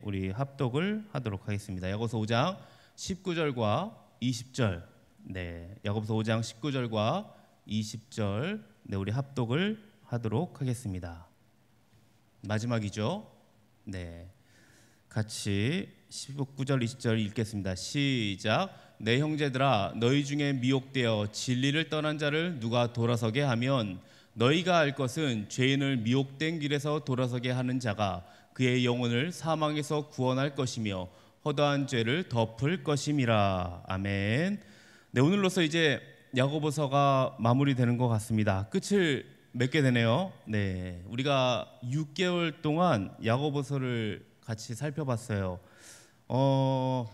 우리 합독을 하도록 하겠습니다. 야고보서 5장 19절과 20절. 네, 야고보서 5장 19절과 20절. 네, 우리 합독을 하도록 하겠습니다. 마지막이죠. 네, 같이 19절 20절 읽겠습니다. 시작. 내 형제들아, 너희 중에 미혹되어 진리를 떠난 자를 누가 돌아서게 하면 너희가 알 것은 죄인을 미혹된 길에서 돌아서게 하는 자가 그의 영혼을 사망에서 구원할 것이며 허다한 죄를 덮을 것임이라. 아멘. 네, 오늘로서 이제 야고보서가 마무리되는 것 같습니다. 끝을 맺게 되네요. 네, 우리가 6개월 동안 야고보서를 같이 살펴봤어요.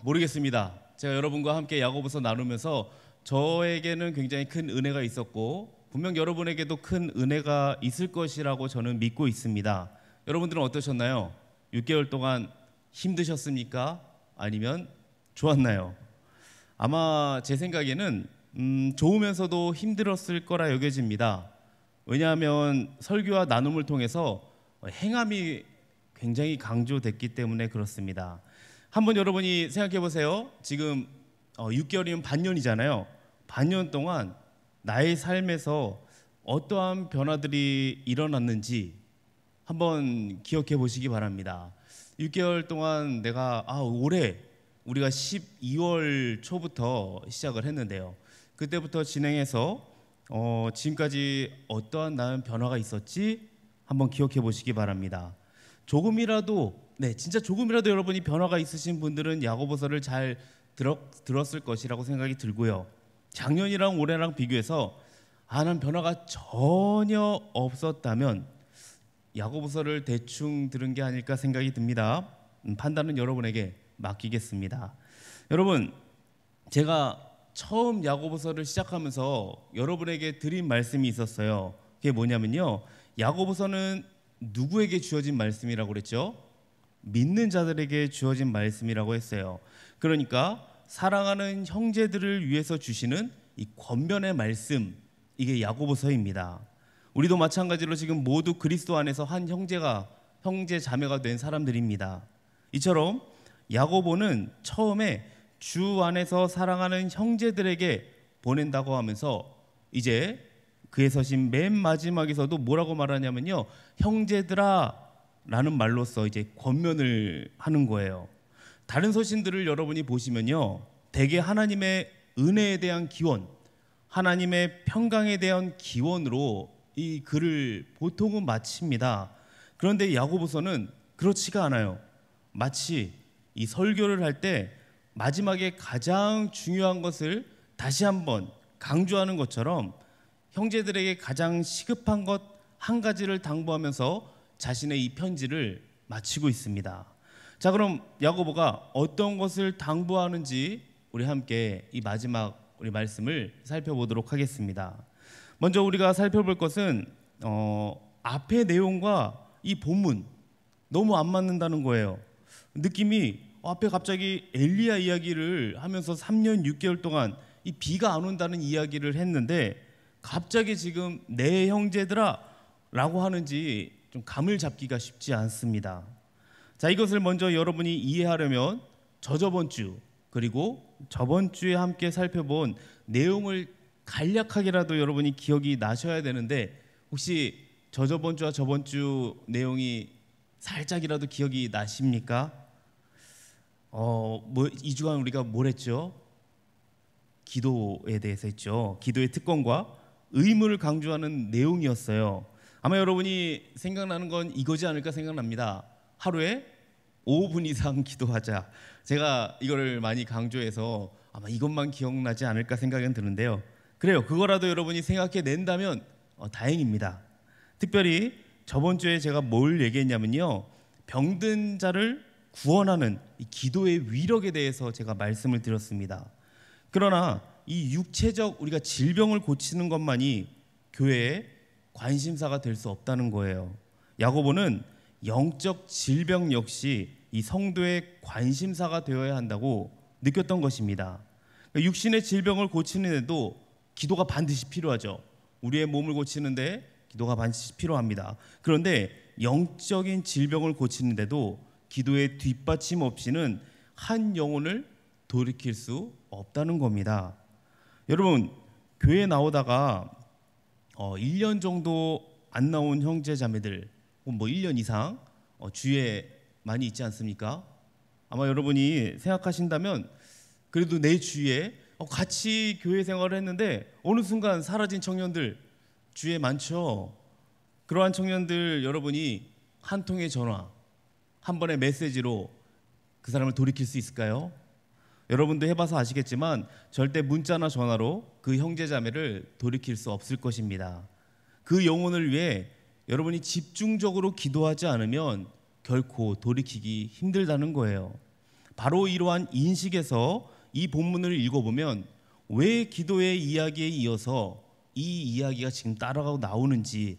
모르겠습니다. 제가 여러분과 함께 야고보서 나누면서 저에게는 굉장히 큰 은혜가 있었고 분명 여러분에게도 큰 은혜가 있을 것이라고 저는 믿고 있습니다. 여러분들은 어떠셨나요? 6개월 동안 힘드셨습니까? 아니면 좋았나요? 아마 제 생각에는 좋으면서도 힘들었을 거라 여겨집니다. 왜냐하면 설교와 나눔을 통해서 행함이 굉장히 강조됐기 때문에 그렇습니다. 한번 여러분이 생각해 보세요. 지금 6개월이면 반년이잖아요. 반년 동안 나의 삶에서 어떠한 변화들이 일어났는지 한번 기억해 보시기 바랍니다. 6개월 동안 내가 올해 우리가 12월 초부터 시작을 했는데요. 그때부터 진행해서 지금까지 어떠한 나은 변화가 있었지 한번 기억해 보시기 바랍니다. 조금이라도, 진짜 조금이라도 여러분이 변화가 있으신 분들은 야고보서를 잘 들었을 것이라고 생각이 들고요. 작년이랑 올해랑 비교해서 난 변화가 전혀 없었다면 야고보서를 대충 들은 게 아닐까 생각이 듭니다. 판단은 여러분에게 맡기겠습니다. 여러분, 제가 처음 야고보서를 시작하면서 여러분에게 드린 말씀이 있었어요. 그게 뭐냐면요, 야고보서는 누구에게 주어진 말씀이라고 그랬죠? 믿는 자들에게 주어진 말씀이라고 했어요. 그러니까 사랑하는 형제들을 위해서 주시는 이 권면의 말씀, 이게 야고보서입니다. 우리도 마찬가지로 지금 모두 그리스도 안에서 한 형제 자매가 된 사람들입니다. 이처럼 야고보는 처음에 주 안에서 사랑하는 형제들에게 보낸다고 하면서 이제 그의 서신 맨 마지막에서도 뭐라고 말하냐면요, 형제들아 라는 말로써 이제 권면을 하는 거예요. 다른 서신들을 여러분이 보시면요, 대개 하나님의 은혜에 대한 기원, 하나님의 평강에 대한 기원으로 이 글을 보통은 마칩니다. 그런데 야고보서는 그렇지가 않아요. 마치 이 설교를 할 때 마지막에 가장 중요한 것을 다시 한번 강조하는 것처럼 형제들에게 가장 시급한 것 한 가지를 당부하면서 자신의 이 편지를 마치고 있습니다. 자, 그럼 야고보가 어떤 것을 당부하는지 우리 함께 이 마지막 우리 말씀을 살펴보도록 하겠습니다. 먼저 우리가 살펴볼 것은 앞의 내용과 이 본문 너무 안 맞는다는 거예요. 느낌이 앞에 갑자기 엘리야 이야기를 하면서 3년 6개월 동안 이 비가 안 온다는 이야기를 했는데 갑자기 지금 내 형제들아 라고 하는지 좀 감을 잡기가 쉽지 않습니다. 자, 이것을 먼저 여러분이 이해하려면 저번 주 그리고 저번 주에 함께 살펴본 내용을 간략하게라도 여러분이 기억이 나셔야 되는데, 혹시 저번 주와 저번 주 내용이 살짝이라도 기억이 나십니까? 이 주간 우리가 뭘 했죠? 기도에 대해서 했죠. 기도의 특권과 의무를 강조하는 내용이었어요. 아마 여러분이 생각나는 건 이거지 않을까 생각납니다. 하루에 5분 이상 기도하자. 제가 이거를 많이 강조해서 아마 이것만 기억나지 않을까 생각은 드는데요. 그래요. 그거라도 여러분이 생각해 낸다면 다행입니다. 특별히 저번 주에 제가 뭘 얘기했냐면요, 병든 자를 구원하는 이 기도의 위력에 대해서 제가 말씀을 드렸습니다. 그러나 이 육체적 우리가 질병을 고치는 것만이 교회의 관심사가 될 수 없다는 거예요. 야고보는 영적 질병 역시 이 성도의 관심사가 되어야 한다고 느꼈던 것입니다. 육신의 질병을 고치는 데도 기도가 반드시 필요하죠. 우리의 몸을 고치는데 기도가 반드시 필요합니다. 그런데 영적인 질병을 고치는 데도 기도의 뒷받침 없이는 한 영혼을 돌이킬 수 없다는 겁니다. 여러분, 교회 나오다가 1년 정도 안 나온 형제 자매들, 뭐 1년 이상 주위에 많이 있지 않습니까? 아마 여러분이 생각하신다면 그래도 내 주위에 같이 교회 생활을 했는데 어느 순간 사라진 청년들 주위에 많죠. 그러한 청년들 여러분이 한 통의 전화, 한 번의 메시지로 그 사람을 돌이킬 수 있을까요? 여러분도 해봐서 아시겠지만 절대 문자나 전화로 그 형제 자매를 돌이킬 수 없을 것입니다. 그 영혼을 위해 여러분이 집중적으로 기도하지 않으면 결코 돌이키기 힘들다는 거예요. 바로 이러한 인식에서 이 본문을 읽어보면 왜 기도의 이야기에 이어서 이 이야기가 지금 따라가고 나오는지,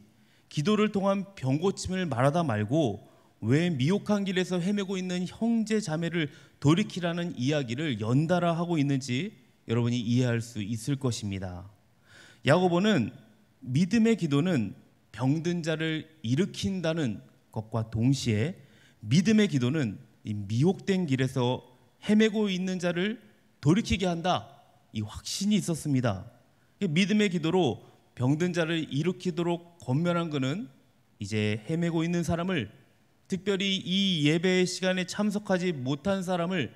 기도를 통한 병고침을 말하다 말고 왜 미혹한 길에서 헤매고 있는 형제 자매를 돌이키라는 이야기를 연달아 하고 있는지 여러분이 이해할 수 있을 것입니다. 야고보는 믿음의 기도는 병든 자를 일으킨다는 것과 동시에 믿음의 기도는 이 미혹된 길에서 헤매고 있는 자를 돌이키게 한다, 이 확신이 있었습니다. 믿음의 기도로 병든 자를 일으키도록 권면한 그는 이제 헤매고 있는 사람을, 특별히 이 예배의 시간에 참석하지 못한 사람을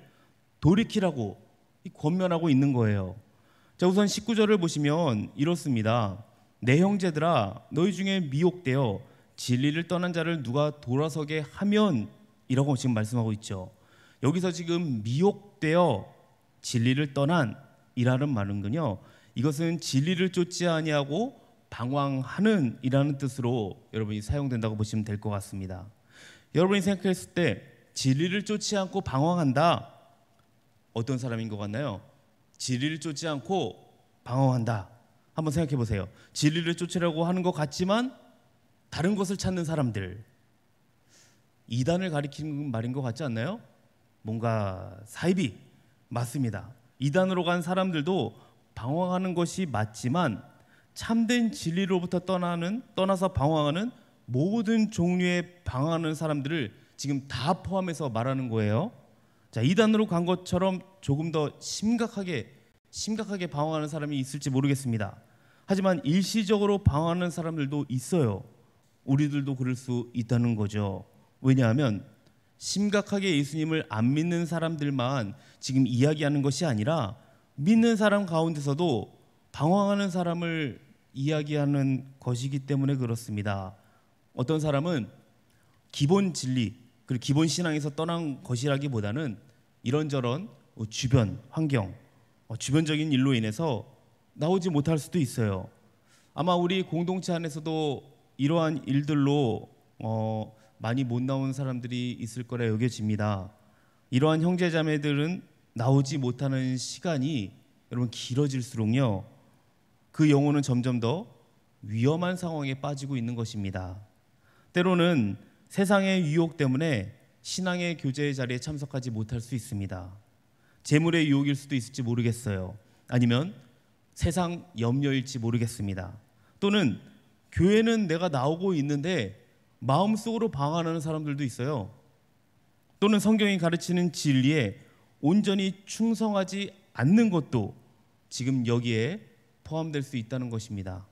돌이키라고 권면하고 있는 거예요. 자, 우선 19절을 보시면 이렇습니다. 내 형제들아, 너희 중에 미혹되어 진리를 떠난 자를 누가 돌아서게 하면, 이라고 지금 말씀하고 있죠. 여기서 지금 미혹되어 진리를 떠난 이라는 말은요, 이것은 진리를 쫓지 아니하고 방황하는 이라는 뜻으로 여러분이 사용된다고 보시면 될 것 같습니다. 여러분이 생각했을 때 진리를 쫓지 않고 방황한다, 어떤 사람인 것 같나요? 진리를 쫓지 않고 방황한다, 한번 생각해 보세요. 진리를 쫓으려고 하는 것 같지만 다른 것을 찾는 사람들, 이단을 가리키는 말인 것 같지 않나요? 뭔가 사이비 맞습니다. 이단으로 간 사람들도 방황하는 것이 맞지만 참된 진리로부터 떠나서 방황하는 모든 종류의 방황하는 사람들을 지금 다 포함해서 말하는 거예요. 자, 이단으로 간 것처럼 조금 더 심각하게 방황하는 사람이 있을지 모르겠습니다. 하지만 일시적으로 방황하는 사람들도 있어요. 우리들도 그럴 수 있다는 거죠. 왜냐하면 심각하게 예수님을 안 믿는 사람들만 지금 이야기하는 것이 아니라 믿는 사람 가운데서도 방황하는 사람을 이야기하는 것이기 때문에 그렇습니다. 어떤 사람은 기본 진리 그리고 기본 신앙에서 떠난 것이라기보다는 이런저런 주변 환경, 주변적인 일로 인해서 나오지 못할 수도 있어요. 아마 우리 공동체 안에서도 이러한 일들로 많이 못 나온 사람들이 있을 거라 여겨집니다. 이러한 형제자매들은 나오지 못하는 시간이 여러분 길어질수록요, 그 영혼은 점점 더 위험한 상황에 빠지고 있는 것입니다. 때로는 세상의 유혹 때문에 신앙의 교제의 자리에 참석하지 못할 수 있습니다. 재물의 유혹일 수도 있을지 모르겠어요. 아니면 세상 염려일지 모르겠습니다. 또는 교회는 내가 나오고 있는데 마음속으로 방황하는 사람들도 있어요. 또는 성경이 가르치는 진리에 온전히 충성하지 않는 것도 지금 여기에 포함될 수 있다는 것입니다.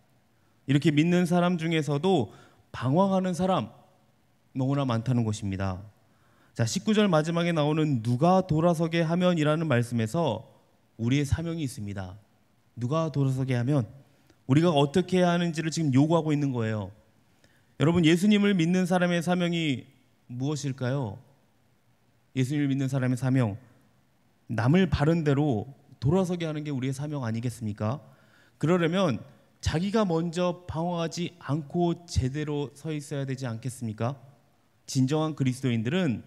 이렇게 믿는 사람 중에서도 방황하는 사람 너무나 많다는 것입니다. 자, 19절 마지막에 나오는 누가 돌아서게 하면이라는 말씀에서 우리의 사명이 있습니다. 누가 돌아서게 하면, 우리가 어떻게 해야 하는지를 지금 요구하고 있는 거예요. 여러분, 예수님을 믿는 사람의 사명이 무엇일까요? 예수님을 믿는 사람의 사명, 남을 바른 대로 돌아서게 하는 게 우리의 사명 아니겠습니까? 그러려면 자기가 먼저 방황하지 않고 제대로 서 있어야 되지 않겠습니까? 진정한 그리스도인들은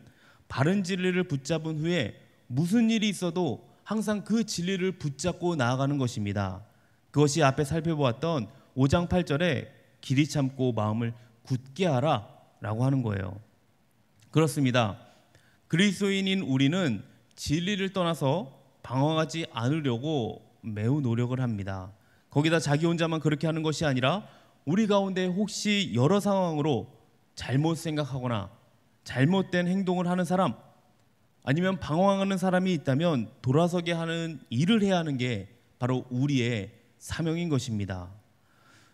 바른 진리를 붙잡은 후에 무슨 일이 있어도 항상 그 진리를 붙잡고 나아가는 것입니다. 그것이 앞에 살펴보았던 5장 8절에 길이 참고 마음을 굳게 하라 라고 하는 거예요. 그렇습니다. 그리스도인인 우리는 진리를 떠나서 방황하지 않으려고 매우 노력을 합니다. 거기다 자기 혼자만 그렇게 하는 것이 아니라 우리 가운데 혹시 여러 상황으로 잘못 생각하거나 잘못된 행동을 하는 사람, 아니면 방황하는 사람이 있다면 돌아서게 하는 일을 해야 하는 게 바로 우리의 사명인 것입니다.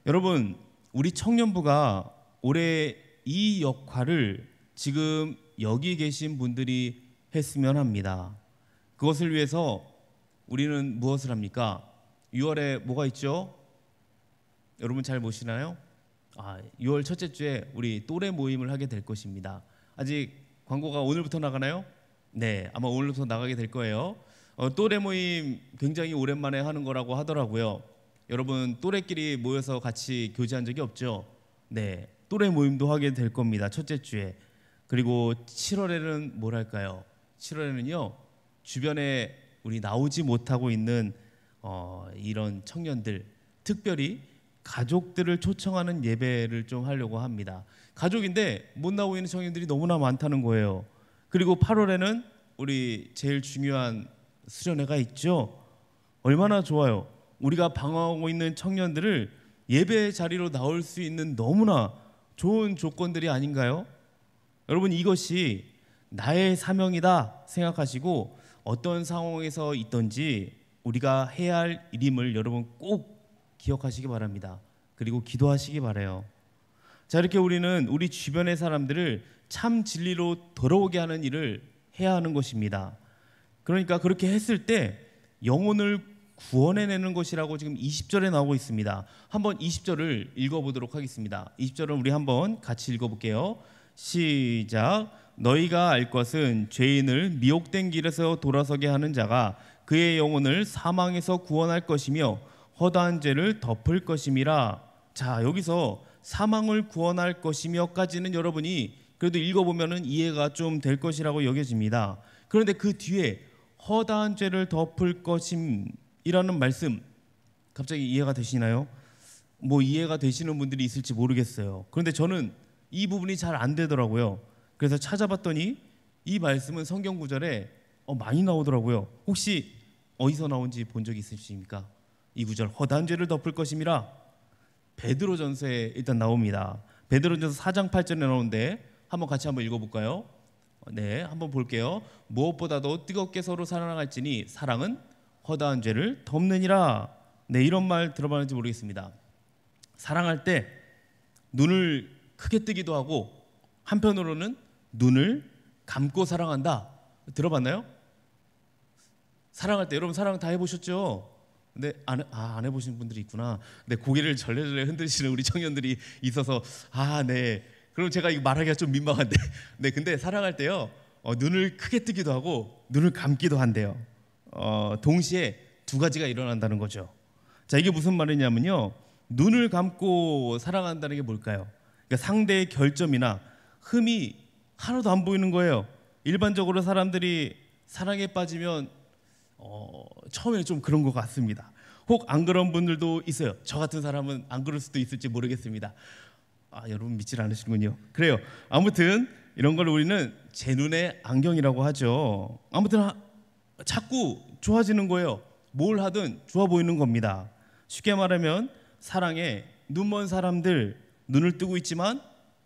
여러분, 우리 청년부가 올해 이 역할을 지금 여기 계신 분들이 했으면 합니다. 그것을 위해서 우리는 무엇을 합니까? 6월에 뭐가 있죠? 여러분 잘 보시나요? 6월 첫째 주에 우리 또래 모임을 하게 될 것입니다. 아직 광고가 오늘부터 나가나요? 네, 아마 오늘부터 나가게 될 거예요. 또래 모임 굉장히 오랜만에 하는 거라고 하더라고요. 여러분 또래끼리 모여서 같이 교제한 적이 없죠? 네, 또래 모임도 하게 될 겁니다. 첫째 주에. 그리고 7월에는 뭘 할까요? 7월에는요, 주변에 우리 나오지 못하고 있는 이런 청년들, 특별히 가족들을 초청하는 예배를 좀 하려고 합니다. 가족인데 못 나오고 있는 청년들이 너무나 많다는 거예요. 그리고 8월에는 우리 제일 중요한 수련회가 있죠. 얼마나 좋아요. 우리가 방황하고 있는 청년들을 예배 자리로 나올 수 있는 너무나 좋은 조건들이 아닌가요? 여러분, 이것이 나의 사명이다 생각하시고 어떤 상황에서 있든지 우리가 해야 할 일임을 여러분 꼭 기억하시기 바랍니다. 그리고 기도하시기 바라요. 자, 이렇게 우리는 우리 주변의 사람들을 참 진리로 돌아오게 하는 일을 해야 하는 것입니다. 그러니까 그렇게 했을 때 영혼을 구원해내는 것이라고 지금 20절에 나오고 있습니다. 한번 20절을 읽어보도록 하겠습니다. 20절을 우리 한번 같이 읽어볼게요. 시작. 너희가 알 것은 죄인을 미혹된 길에서 돌아서게 하는 자가 그의 영혼을 사망에서 구원할 것이며 허다한 죄를 덮을 것임이라. 자, 여기서 사망을 구원할 것이며까지는 여러분이 그래도 읽어보면 이해가 좀 될 것이라고 여겨집니다. 그런데 그 뒤에 허다한 죄를 덮을 것임이라는 말씀 갑자기 이해가 되시나요? 뭐 이해가 되시는 분들이 있을지 모르겠어요. 그런데 저는 이 부분이 잘 안 되더라고요. 그래서 찾아봤더니 이 말씀은 성경 구절에 많이 나오더라고요. 혹시 어디서 나온지 본 적 있으십니까? 이 구절, 허다한 죄를 덮을 것임이라 베드로전서에 일단 나옵니다. 베드로전서 4장 8절에 나오는데 한번 같이 한번 읽어볼까요? 네, 한번 볼게요. 무엇보다도 뜨겁게 서로 사랑할지니 사랑은 허다한 죄를 덮느니라. 네, 이런 말 들어봤는지 모르겠습니다. 사랑할 때 눈을 크게 뜨기도 하고 한편으로는 눈을 감고 사랑한다. 들어봤나요? 사랑할 때 여러분 사랑 다 해보셨죠? 근데 안 해보신 분들이 있구나. 네, 고개를 절레절레 흔드시는 우리 청년들이 있어서 네. 그럼 제가 이거 말하기가 좀 민망한데 네, 근데 사랑할 때요 눈을 크게 뜨기도 하고 눈을 감기도 한대요. 동시에 두 가지가 일어난다는 거죠. 자, 이게 무슨 말이냐면요, 눈을 감고 사랑한다는 게 뭘까요? 그러니까 상대의 결점이나 흠이 하나도 안 보이는 거예요. 일반적으로 사람들이 사랑에 빠지면 처음에는 좀 그런 것 같습니다. 혹 안 그런 분들도 있어요. 저 같은 사람은 안 그럴 수도 있을지 모르겠습니다. 여러분 믿질 않으시는군요. 그래요. 아무튼 이런 걸 우리는 제 눈의 안경이라고 하죠. 아무튼 자꾸 좋아지는 거예요. 뭘 하든 좋아 보이는 겁니다. 쉽게 말하면 사랑에 눈먼 사람들 눈을 뜨고 있지만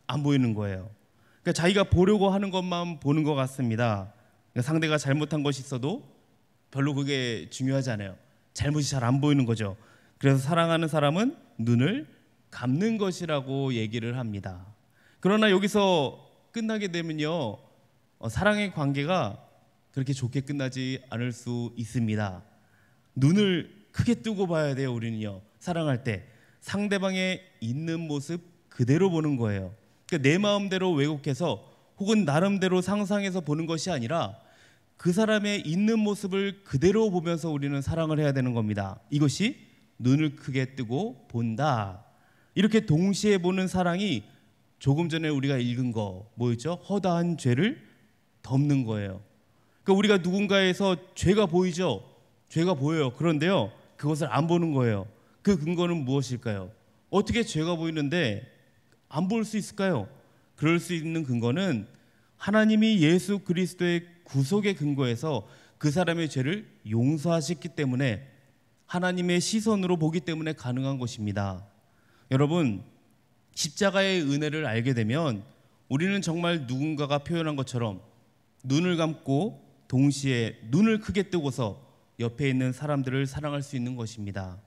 안 보이는 거예요. 그러니까 자기가 보려고 하는 것만 보는 것 같습니다. 그러니까 상대가 잘못한 것이 있어도 별로 그게 중요하지 않아요. 잘못이 잘 안 보이는 거죠. 그래서 사랑하는 사람은 눈을 감는 것이라고 얘기를 합니다. 그러나 여기서 끝나게 되면요, 사랑의 관계가 그렇게 좋게 끝나지 않을 수 있습니다. 눈을 크게 뜨고 봐야 돼요. 우리는요, 사랑할 때 상대방의 있는 모습 그대로 보는 거예요. 그러니까 내 마음대로 왜곡해서 혹은 나름대로 상상해서 보는 것이 아니라 그 사람의 있는 모습을 그대로 보면서 우리는 사랑을 해야 되는 겁니다. 이것이 눈을 크게 뜨고 본다. 이렇게 동시에 보는 사랑이 조금 전에 우리가 읽은 거 뭐였죠? 허다한 죄를 덮는 거예요. 그러니까 우리가 누군가에서 죄가 보이죠? 죄가 보여요. 그런데요, 그것을 안 보는 거예요. 그 근거는 무엇일까요? 어떻게 죄가 보이는데 안 볼 수 있을까요? 그럴 수 있는 근거는 하나님이 예수 그리스도의 구속의 근거에서 그 사람의 죄를 용서하셨기 때문에, 하나님의 시선으로 보기 때문에 가능한 것입니다. 여러분, 십자가의 은혜를 알게 되면 우리는 정말 누군가가 표현한 것처럼 눈을 감고 동시에 눈을 크게 뜨고서 옆에 있는 사람들을 사랑할 수 있는 것입니다.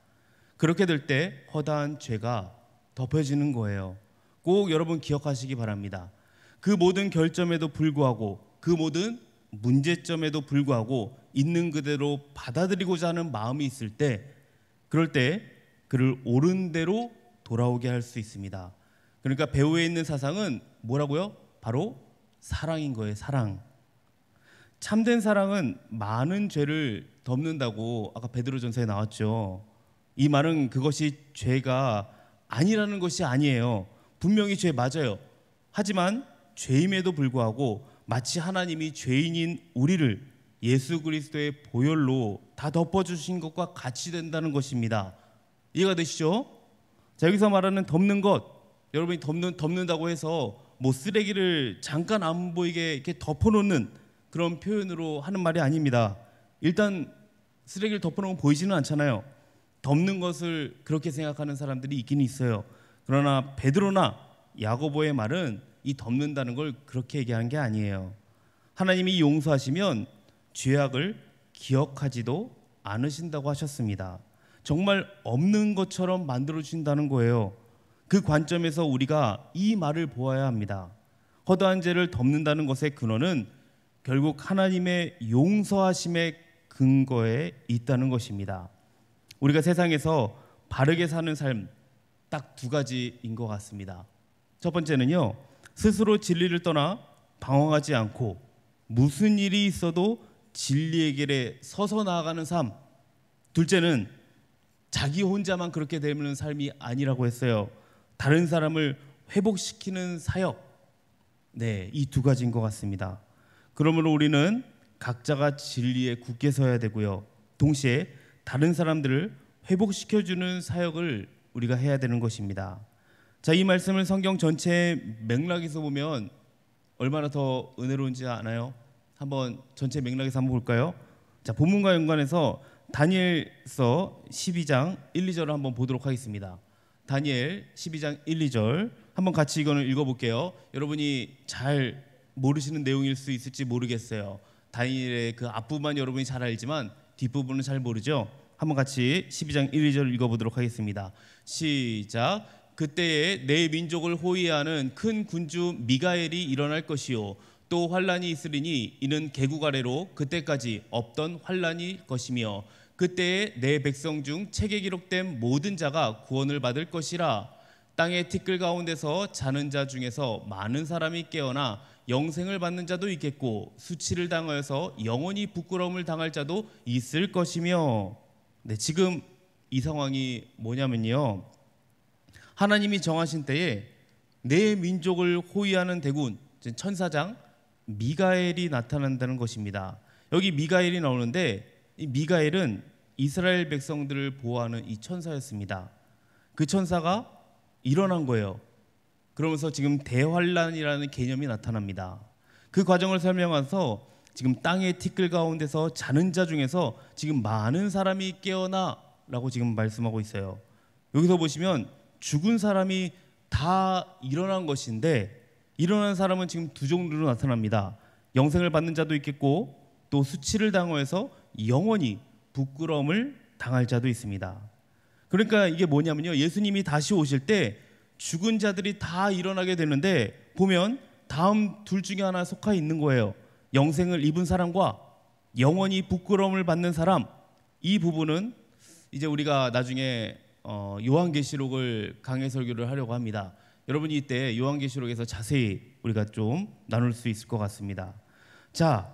그렇게 될 때 허다한 죄가 덮여지는 거예요. 꼭 여러분 기억하시기 바랍니다. 그 모든 결점에도 불구하고, 그 모든 문제점에도 불구하고 있는 그대로 받아들이고자 하는 마음이 있을 때, 그럴 때 그를 옳은 대로 돌아오게 할 수 있습니다. 그러니까 배후에 있는 사상은 뭐라고요? 바로 사랑인 거예요. 사랑. 참된 사랑은 많은 죄를 덮는다고 아까 베드로전서에 나왔죠. 이 말은 그것이 죄가 아니라는 것이 아니에요. 분명히 죄 맞아요. 하지만 죄임에도 불구하고 마치 하나님이 죄인인 우리를 예수 그리스도의 보혈로 다 덮어주신 것과 같이 된다는 것입니다. 이해가 되시죠? 자, 여기서 말하는 덮는 것, 여러분이 덮는다고 해서 뭐 쓰레기를 잠깐 안 보이게 이렇게 덮어놓는 그런 표현으로 하는 말이 아닙니다. 일단 쓰레기를 덮어놓으면 보이지는 않잖아요. 덮는 것을 그렇게 생각하는 사람들이 있긴 있어요. 그러나 베드로나 야고보의 말은 이 덮는다는 걸 그렇게 얘기하는 게 아니에요. 하나님이 용서하시면 죄악을 기억하지도 않으신다고 하셨습니다. 정말 없는 것처럼 만들어 주신다는 거예요. 그 관점에서 우리가 이 말을 보아야 합니다. 허다한 죄를 덮는다는 것의 근원은 결국 하나님의 용서하심의 근거에 있다는 것입니다. 우리가 세상에서 바르게 사는 삶 딱 두 가지인 것 같습니다. 첫 번째는요, 스스로 진리를 떠나 방황하지 않고 무슨 일이 있어도 진리의 길에 서서 나아가는 삶. 둘째는 자기 혼자만 그렇게 되는 삶이 아니라고 했어요. 다른 사람을 회복시키는 사역. 네, 이 두 가지인 것 같습니다. 그러므로 우리는 각자가 진리에 굳게 서야 되고요, 동시에 다른 사람들을 회복시켜주는 사역을 우리가 해야 되는 것입니다. 자, 이 말씀을 성경 전체 맥락에서 보면 얼마나 더 은혜로운지 아나요? 한번 전체 맥락에서 한번 볼까요? 자, 본문과 연관해서 다니엘서 12장 1, 2절을 한번 보도록 하겠습니다. 다니엘 12장 1, 2절 한번 같이 이거는 읽어볼게요. 여러분이 잘 모르시는 내용일 수 있을지 모르겠어요. 다니엘의 그 앞부분만 여러분이 잘 알지만 뒷부분은 잘 모르죠. 한번 같이 12장 1, 2절 읽어보도록 하겠습니다. 시작. 그때에 내 민족을 호위하는 큰 군주 미가엘이 일어날 것이요, 또 환란이 있으리니 이는 개국 아래로 그때까지 없던 환란이 것이며, 그때에 내 백성 중 책에 기록된 모든 자가 구원을 받을 것이라. 땅의 티끌 가운데서 자는 자 중에서 많은 사람이 깨어나 영생을 받는 자도 있겠고, 수치를 당하여서 영원히 부끄러움을 당할 자도 있을 것이며. 네, 지금 이 상황이 뭐냐면요, 하나님이 정하신 때에 내 민족을 호위하는 대군 천사장 미가엘이 나타난다는 것입니다. 여기 미가엘이 나오는데, 이 미가엘은 이스라엘 백성들을 보호하는 이 천사였습니다. 그 천사가 일어난 거예요. 그러면서 지금 대환란이라는 개념이 나타납니다. 그 과정을 설명해서 지금 땅의 티끌 가운데서 자는 자 중에서 지금 많은 사람이 깨어나라고 지금 말씀하고 있어요. 여기서 보시면 죽은 사람이 다 일어난 것인데, 일어난 사람은 지금 두 종류로 나타납니다. 영생을 받는 자도 있겠고, 또 수치를 당하여서 영원히 부끄러움을 당할 자도 있습니다. 그러니까 이게 뭐냐면요, 예수님이 다시 오실 때 죽은 자들이 다 일어나게 되는데, 보면 다음 둘 중에 하나 속해 있는 거예요. 영생을 입은 사람과 영원히 부끄러움을 받는 사람. 이 부분은 이제 우리가 나중에 요한계시록을 강해 설교를 하려고 합니다. 여러분이 이때 요한계시록에서 자세히 우리가 좀 나눌 수 있을 것 같습니다. 자,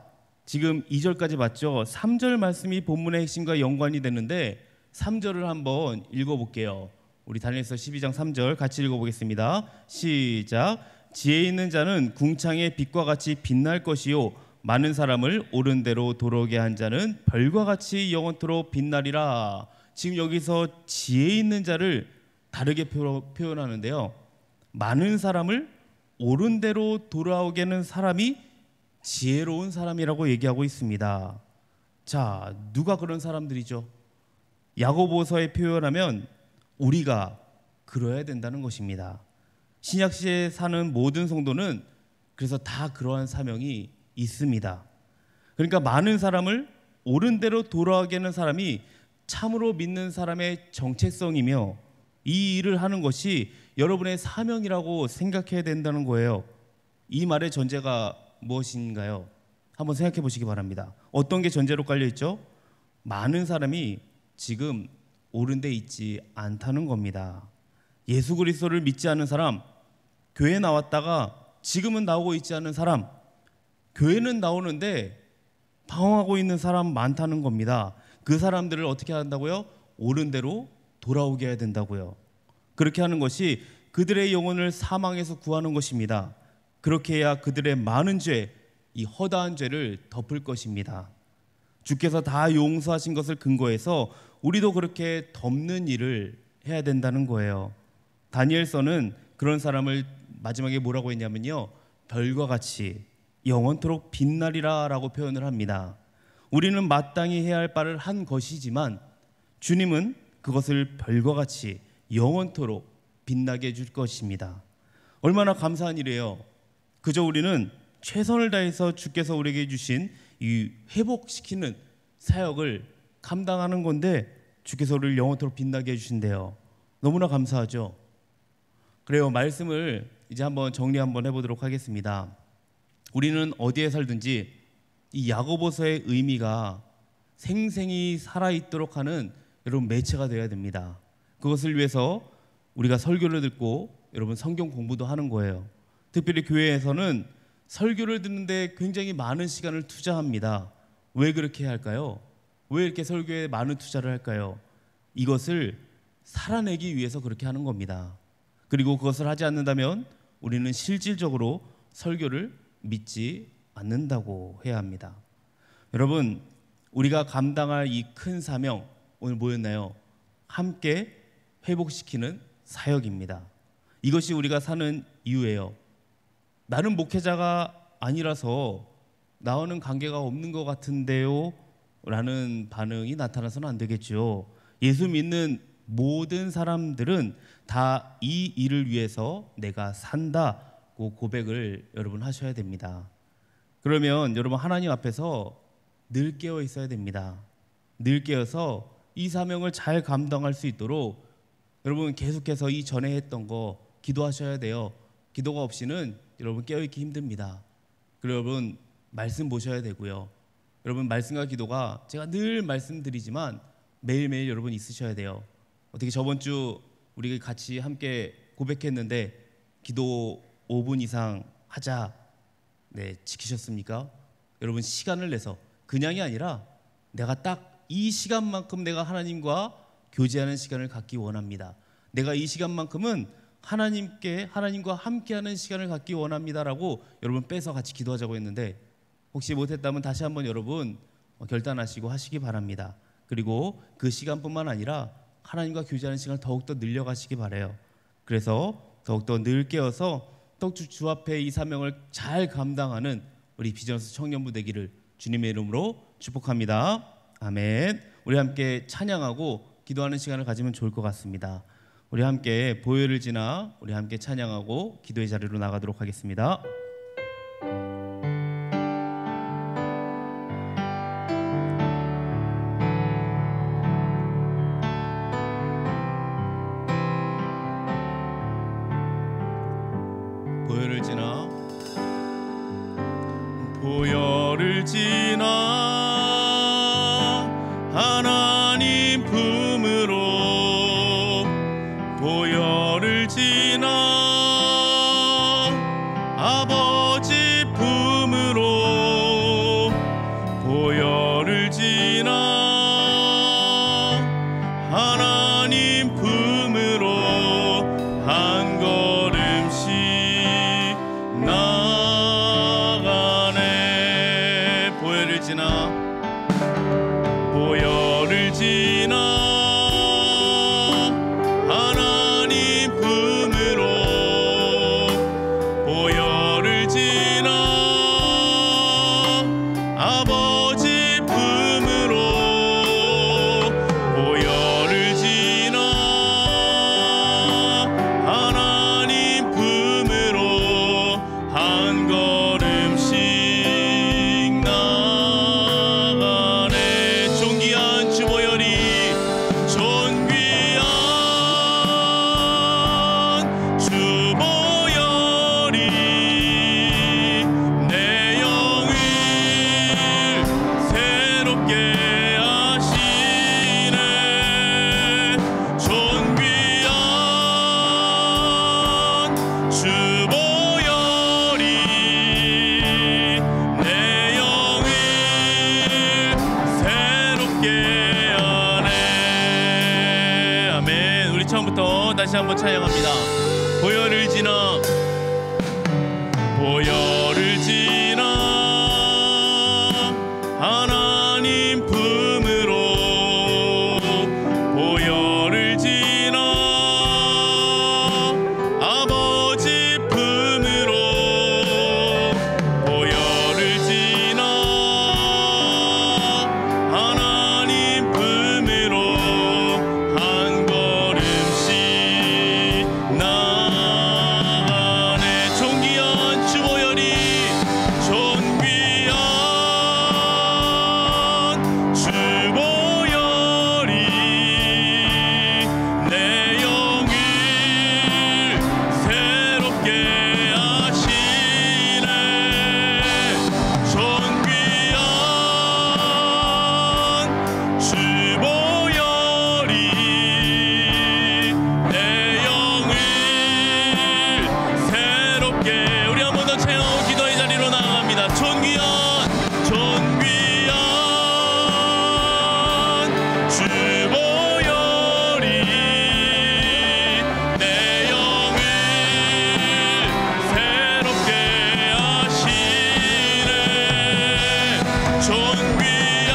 지금 2절까지 봤죠? 3절 말씀이 본문의 핵심과 연관이 되는데 3절을 한번 읽어볼게요. 우리 다니엘서 12장 3절 같이 읽어보겠습니다. 시작. 지혜 있는 자는 궁창의 빛과 같이 빛날 것이요, 많은 사람을 옳은 대로 돌아오게 한 자는 별과 같이 영원토록 빛나리라. 지금 여기서 지혜 있는 자를 다르게 표현하는데요, 많은 사람을 옳은 대로 돌아오게 하는 사람이 지혜로운 사람이라고 얘기하고 있습니다. 자, 누가 그런 사람들이죠? 야고보서에 표현하면 우리가 그러야 된다는 것입니다. 신약시대에 사는 모든 성도는 그래서 다 그러한 사명이 있습니다. 그러니까 많은 사람을 옳은 대로 돌아가게 하는 사람이 참으로 믿는 사람의 정체성이며 이 일을 하는 것이 여러분의 사명이라고 생각해야 된다는 거예요. 이 말의 전제가 무엇인가요? 한번 생각해 보시기 바랍니다. 어떤 게 전제로 깔려 있죠? 많은 사람이 지금 옳은 데 있지 않다는 겁니다. 예수 그리스도를 믿지 않는 사람, 교회 나왔다가 지금은 나오고 있지 않은 사람, 교회는 나오는데 방황하고 있는 사람 많다는 겁니다. 그 사람들을 어떻게 한다고요? 옳은 대로 돌아오게 해야 된다고요. 그렇게 하는 것이 그들의 영혼을 사망에서 구하는 것입니다. 그렇게 해야 그들의 많은 죄, 이 허다한 죄를 덮을 것입니다. 주께서 다 용서하신 것을 근거해서 우리도 그렇게 덮는 일을 해야 된다는 거예요. 다니엘서는 그런 사람을 마지막에 뭐라고 했냐면요, 별과 같이 영원토록 빛나리라 라고 표현을 합니다. 우리는 마땅히 해야 할 바를 한 것이지만 주님은 그것을 별과 같이 영원토록 빛나게 해줄 것입니다. 얼마나 감사한 일이에요. 그저 우리는 최선을 다해서 주께서 우리에게 주신 이 회복시키는 사역을 감당하는 건데 주께서 우리를 영원토록 빛나게 해주신대요. 너무나 감사하죠. 그래요. 말씀을 이제 한번 정리 한번 해보도록 하겠습니다. 우리는 어디에 살든지 이 야고보서의 의미가 생생히 살아있도록 하는 여러분 매체가 되어야 됩니다. 그것을 위해서 우리가 설교를 듣고 여러분 성경 공부도 하는 거예요. 특별히 교회에서는 설교를 듣는데 굉장히 많은 시간을 투자합니다. 왜 그렇게 해야 할까요? 왜 이렇게 설교에 많은 투자를 할까요? 이것을 살아내기 위해서 그렇게 하는 겁니다. 그리고 그것을 하지 않는다면 우리는 실질적으로 설교를 믿지 않는다고 해야 합니다. 여러분, 우리가 감당할 이 큰 사명 오늘 뭐였나요? 함께 회복시키는 사역입니다. 이것이 우리가 사는 이유예요. 나는 목회자가 아니라서 나와는 관계가 없는 것 같은데요 라는 반응이 나타나서는 안 되겠죠. 예수 믿는 모든 사람들은 다 이 일을 위해서 내가 산다고 고백을 여러분 하셔야 됩니다. 그러면 여러분 하나님 앞에서 늘 깨어 있어야 됩니다. 늘 깨어서 이 사명을 잘 감당할 수 있도록 여러분 계속해서 이 전에 했던 거 기도하셔야 돼요. 기도가 없이는 여러분 깨어있기 힘듭니다. 그리고 여러분 말씀 보셔야 되고요. 여러분 말씀과 기도가 제가 늘 말씀드리지만 매일매일 여러분 있으셔야 돼요. 어떻게 저번 주 우리 같이 함께 고백했는데 기도 5분 이상 하자, 네, 지키셨습니까? 여러분 시간을 내서 그냥이 아니라 내가 딱 이 시간만큼 내가 하나님과 교제하는 시간을 갖기 원합니다. 내가 이 시간만큼은 하나님과 함께하는 시간을 갖기 원합니다라고 여러분 빼서 같이 기도하자고 했는데 혹시 못했다면 다시 한번 여러분 결단하시고 하시기 바랍니다. 그리고 그 시간뿐만 아니라 하나님과 교제하는 시간을 더욱더 늘려가시기 바라요. 그래서 더욱더 늘 깨어서 주 앞에 이 사명을 잘 감당하는 우리 비전스 청년부 되기를 주님의 이름으로 축복합니다. 아멘. 우리 함께 찬양하고 기도하는 시간을 가지면 좋을 것 같습니다. 우리 함께 보혈을 지나 우리 함께 찬양하고 기도의 자리로 나가도록 하겠습니다. 보혈을 지나 보혈을 지나 하나님 품으로 보혈을 지나 아버지 품으로 보혈을 지나 하나님 품으로 한 걸음씩 나가네. 보혈을 지나 보혈을 지나 하나님 품으로 보혈을 지나 아버지 품으로 보혈을 지나 하나님 품으로 한 것 다시 한번 찬양합니다. 보혈을 지나 보혈을 지나 하나님 품으로 보혈을 지나 아버지 품으로 보혈을 지나 하나님 품으로 한 걸음씩 나가네. 존귀한 주 보혈이 존귀한 주 보혈이 내 영을 새롭게 하시네. 존귀한 주 보혈이 내 영을 새롭게. 우리 한 번 더 찬양하고 기도의 자리로 나아갑니다. 존귀한 주 보혈이 내 영을 새롭게 하시네. 존귀한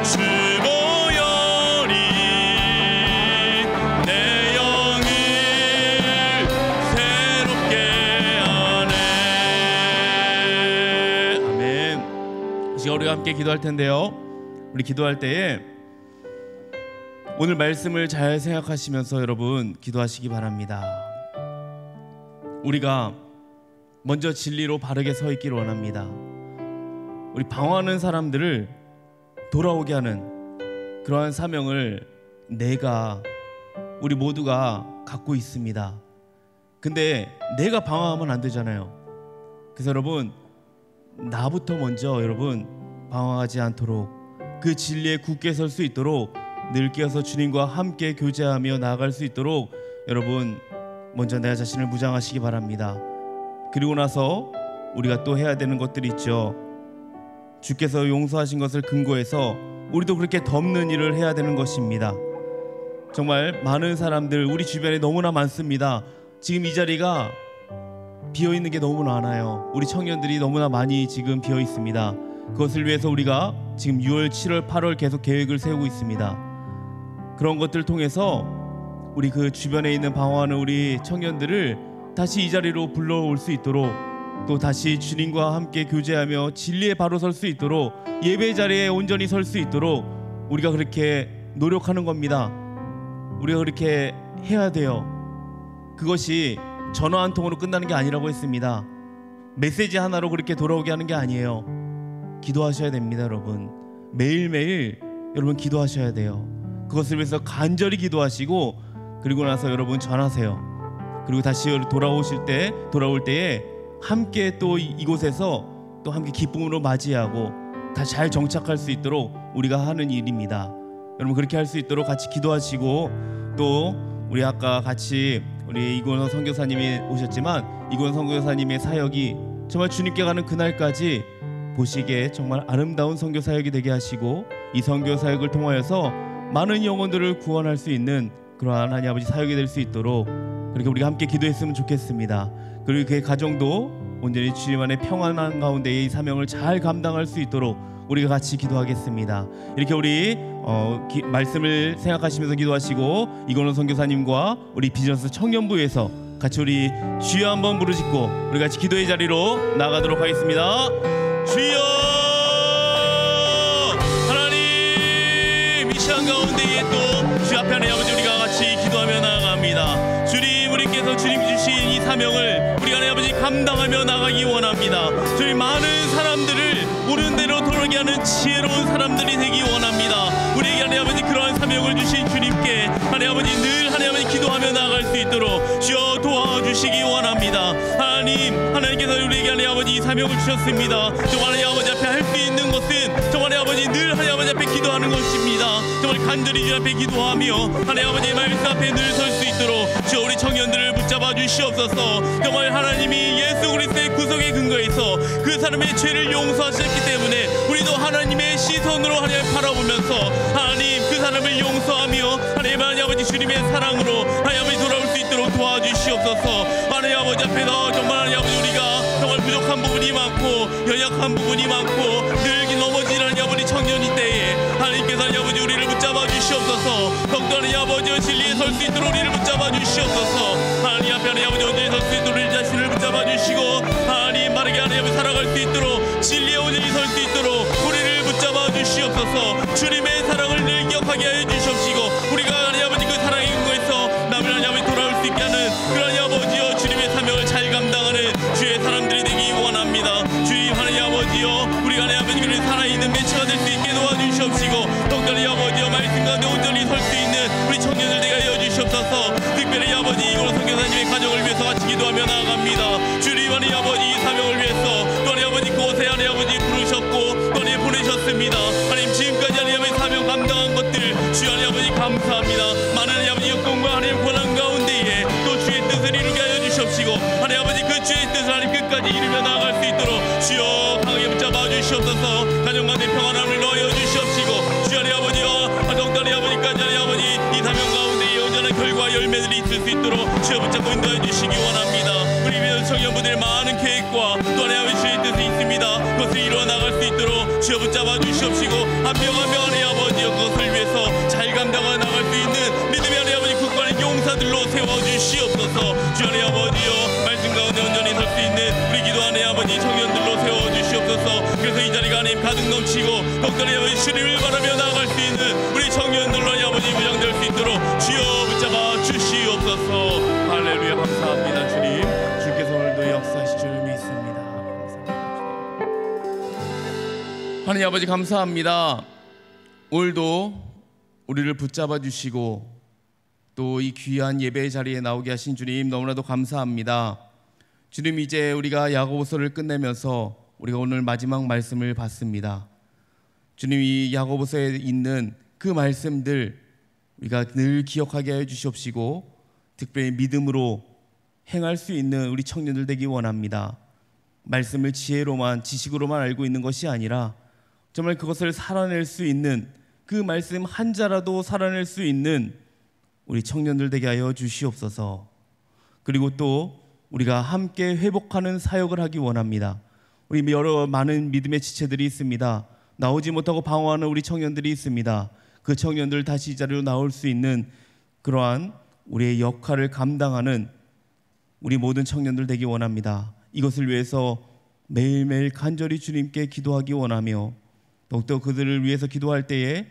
주 보혈이 내 영을 새롭게 하네. 아멘. 이 시간 우리가 함께 기도할 텐데요, 우리 기도할 때에 오늘 말씀을 잘 생각하시면서 여러분 기도하시기 바랍니다. 우리가 먼저 진리로 바르게 서 있기를 원합니다. 우리 방황하는 사람들을 돌아오게 하는 그러한 사명을 우리 모두가 갖고 있습니다. 근데 내가 방황하면 안 되잖아요. 그래서 여러분, 나부터 먼저 여러분 방황하지 않도록 그 진리에 굳게 설 수 있도록 늘 깨어서 주님과 함께 교제하며 나아갈 수 있도록 여러분 먼저 내 자신을 무장하시기 바랍니다. 그리고 나서 우리가 또 해야 되는 것들이 있죠. 주께서 용서하신 것을 근거해서 우리도 그렇게 덮는 일을 해야 되는 것입니다. 정말 많은 사람들 우리 주변에 너무나 많습니다. 지금 이 자리가 비어있는 게 너무 많아요. 우리 청년들이 너무나 많이 지금 비어 있습니다. 그것을 위해서 우리가 지금 6월, 7월, 8월 계속 계획을 세우고 있습니다. 그런 것들을 통해서 우리 그 주변에 있는 방황하는 우리 청년들을 다시 이 자리로 불러올 수 있도록, 또 다시 주님과 함께 교제하며 진리에 바로 설 수 있도록, 예배 자리에 온전히 설 수 있도록 우리가 그렇게 노력하는 겁니다. 우리가 그렇게 해야 돼요. 그것이 전화 한 통으로 끝나는 게 아니라고 했습니다. 메시지 하나로 그렇게 돌아오게 하는 게 아니에요. 기도하셔야 됩니다. 여러분 매일매일 여러분 기도하셔야 돼요. 그것을 위해서 간절히 기도하시고, 그리고 나서 여러분 전하세요. 그리고 다시 돌아올 때에 함께 또 이곳에서 또 함께 기쁨으로 맞이하고 다 잘 정착할 수 있도록 우리가 하는 일입니다. 여러분 그렇게 할 수 있도록 같이 기도하시고, 또 우리 아까 같이 우리 이건호 선교사님이 오셨지만 이건호 선교사님의 사역이 정말 주님께 가는 그날까지 보시기에 정말 아름다운 선교 사역이 되게 하시고, 이 선교 사역을 통하여서 많은 영혼들을 구원할 수 있는 그러한 하나님 아버지 사역이 될 수 있도록 그렇게 우리가 함께 기도했으면 좋겠습니다. 그리고 그의 가정도 온전히 주님 안에 평안한 가운데 이 사명을 잘 감당할 수 있도록 우리가 같이 기도하겠습니다. 이렇게 우리 말씀을 생각하시면서 기도하시고, 이건호 선교사님과 우리 비즈니스 청년부에서 같이 우리 주여 한번 부르짖고 우리 같이 기도의 자리로 나가도록 하겠습니다. 주여 하나님, 이 시간 가운데에 또 주 앞에 하나님 아버지 우리가 같이 기도하며 나아갑니다. 주님, 우리께서 주님 주신 이 사명을 우리가 하나님 아버지 감당하며 나가기 원합니다. 주님, 많은 사람들을 옳은 대로 돌아오게 하는 지혜로운 사람들이 되기 원합니다. 우리에게 하나님 아버지 그러한 사명을 주신 주님께 하나님 아버지 늘 하나님 아버지 기도하며 나아갈 수 있도록 주여 도와주시기 원합니다. 하나님께서 우리에게 하나님 아버지 이 사명을 주셨습니다. 정말 하나님 아버지 앞에 할 수 있는 것은 정말 하나님 아버지 늘 하나님 아버지 앞에 기도하는 것입니다. 정말 간절히 주 앞에 기도하며 하나님 아버지의 말씀 앞에 늘 설 수 있도록 주여 우리 청년들을 붙잡아 주시옵소서. 정말 하나님이 예수 그리스도의 구속의 근거에서 그 사람의 죄를 용서하셨기 때문에 우리도 또 하나님의 시선으로 하나님 바라보면서 하나님 그 사람을 용서하며 하나님 아버지 주님의 사랑으로 하나님 아버지 돌아올 수 있도록 도와주시옵소서. 하나님 아버지 앞에서 정말 하나님 아버지 우리가 정말 부족한 부분이 많고 연약한 부분이 많고 늘 넘어지는 하나님 아버지 청년이 때에 하나님께서 하나님 아버지 우리를 붙잡아 주시옵소서. 더욱더 하나님 아버지 진리에 설 수 있도록 우리를 붙잡아 주시옵소서. 하나님 앞에 하나님 아버지 온전히 설 수 있도록 우리 자신을 붙잡아 주시고 하나님 바르게 하나님 아버지 살아갈 수 있도록 진리에 온전히 설 수 있도록 우리를 붙잡아 주시옵소서. 주님의 사랑을 늘 기억하게 하여 주시옵시고 우리가 하나님 아버지 그 사랑의 근거에서 남을 하나님 아버지 돌아올 수 있게 하는 그 하나님 아버지여 주님의 사명을 잘 감당하는 주의 사람들이 되기 원합니다. 주님 하나님 아버지여 우리가 하나님 아버지 그를 살아있는 매체가 될 수 있게 도와주시옵시고 독단의 아버지여 말씀 가운데 온전히 설 수 있는 우리 청년들 되게 하여 주시옵소서. 특별히 아버지 이곳 선교사님의 가정을 위해서 같이 기도하며 나아갑니다. 주님 하나님 아버지 이 사명을 위해서 또 하나님 아버지 그곳에 하나님 아버지 부르셨고 또 하나님 보내셨습니다. 하나님 지금까지 하나님 아버지 사명 감당한 것들 주 하나님 아버지 감사합니다. 많은 하나님 아버지 역공과 하나님 권한 가운데에 또 주의 뜻을 이루게 하여 주시옵시고 하나님 아버지 그 주의 뜻을 하나님 끝까지 이루며 나아갈 수 있도록 주여 강하게 붙잡아 주시옵소서. 가정 가운데 평안함을 넣어 주시옵시고 주 하나님 아버지여 더욱더 아버지까지 하나님 아버지 이 사명 가운데 온전한 결과 열매들이 있을 수 있도록 주여 붙잡고 인도해 주시기 원합니다. 우리 믿는 청년분들의 많은 계획과 또 하나님 아버지 주의 뜻이 있습니다. 그것을 이루어 나갈 수 있도록 주여 붙잡아 주시옵시고 한 명 한 명 하나님 아버지여 그것을 위해서 잘 감당해 나갈 수 있는 믿음의 하나님 아버지 국가의 용사들로 세워주시옵소서. 주 하나님 아버지여 말씀 가운데 온전히 설 수 있는 우리 기도하는 아버지 청년들로 세워주시옵소서. 그래서 이 자리가 하나님 가득 넘치고 독단의 아버지 주님을 바라며 나아갈 수 있는 우리 청년들로 하나님 아버지 무장될 수 있도록 주여 붙잡아 주시옵소서. 할렐루야. 감사합니다. 주님 주께서 오늘도 역사하실 줄 믿습니다. 하나님 아버지 감사합니다. 오늘도 우리를 붙잡아 주시고 또 이 귀한 예배의 자리에 나오게 하신 주님 너무나도 감사합니다. 주님 이제 우리가 야고보서를 끝내면서 우리가 오늘 마지막 말씀을 받습니다. 주님 이 야고보서에 있는 그 말씀들 우리가 늘 기억하게 해 주시옵시고 특별히 믿음으로 행할 수 있는 우리 청년들 되기 원합니다. 말씀을 지혜로만 지식으로만 알고 있는 것이 아니라 정말 그것을 살아낼 수 있는 그 말씀 한 자라도 살아낼 수 있는 우리 청년들 되게 하여 주시옵소서. 그리고 또 우리가 함께 회복하는 사역을 하기 원합니다. 우리 여러 많은 믿음의 지체들이 있습니다. 나오지 못하고 방황하는 우리 청년들이 있습니다. 그 청년들 다시 이 자리로 나올 수 있는 그러한 우리의 역할을 감당하는 우리 모든 청년들 되기 원합니다. 이것을 위해서 매일매일 간절히 주님께 기도하기 원하며 더욱더 그들을 위해서 기도할 때에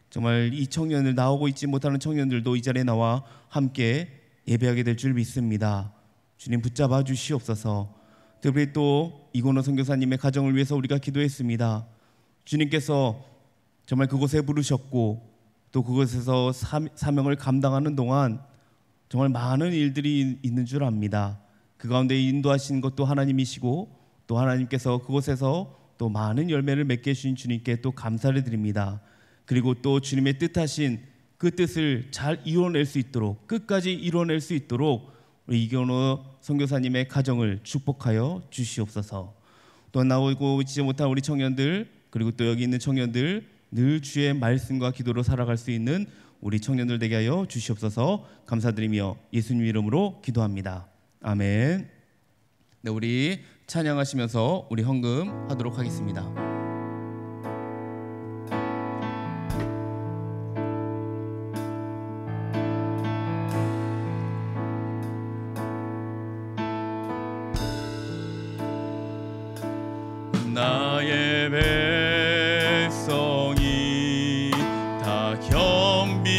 정말 이 청년들 나오고 있지 못하는 청년들도 이 자리에 나와 함께 예배하게 될 줄 믿습니다. 주님 붙잡아 주시옵소서. 특별히 또 이건호 선교사님의 가정을 위해서 우리가 기도했습니다. 주님께서 정말 그곳에 부르셨고 또 그곳에서 사명을 감당하는 동안 정말 많은 일들이 있는 줄 압니다. 그 가운데 인도하신 것도 하나님이시고 또 하나님께서 그곳에서 또 많은 열매를 맺게 해주신 주님께 또 감사를 드립니다. 그리고 또 주님의 뜻하신 그 뜻을 잘 이뤄낼 수 있도록 끝까지 이뤄낼 수 있도록 우리 이건호 선교사님의 가정을 축복하여 주시옵소서. 또 나오고 있지 못한 우리 청년들 그리고 또 여기 있는 청년들 늘 주의 말씀과 기도로 살아갈 수 있는 우리 청년들 되게 하여 주시옵소서. 감사드리며 예수님 이름으로 기도합니다. 아멘. 네, 우리 찬양하시면서 우리 헌금 하도록 하겠습니다. 나의 백성이 다 겸비하여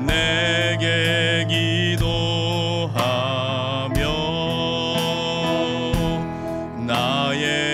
내게 기도하며 나의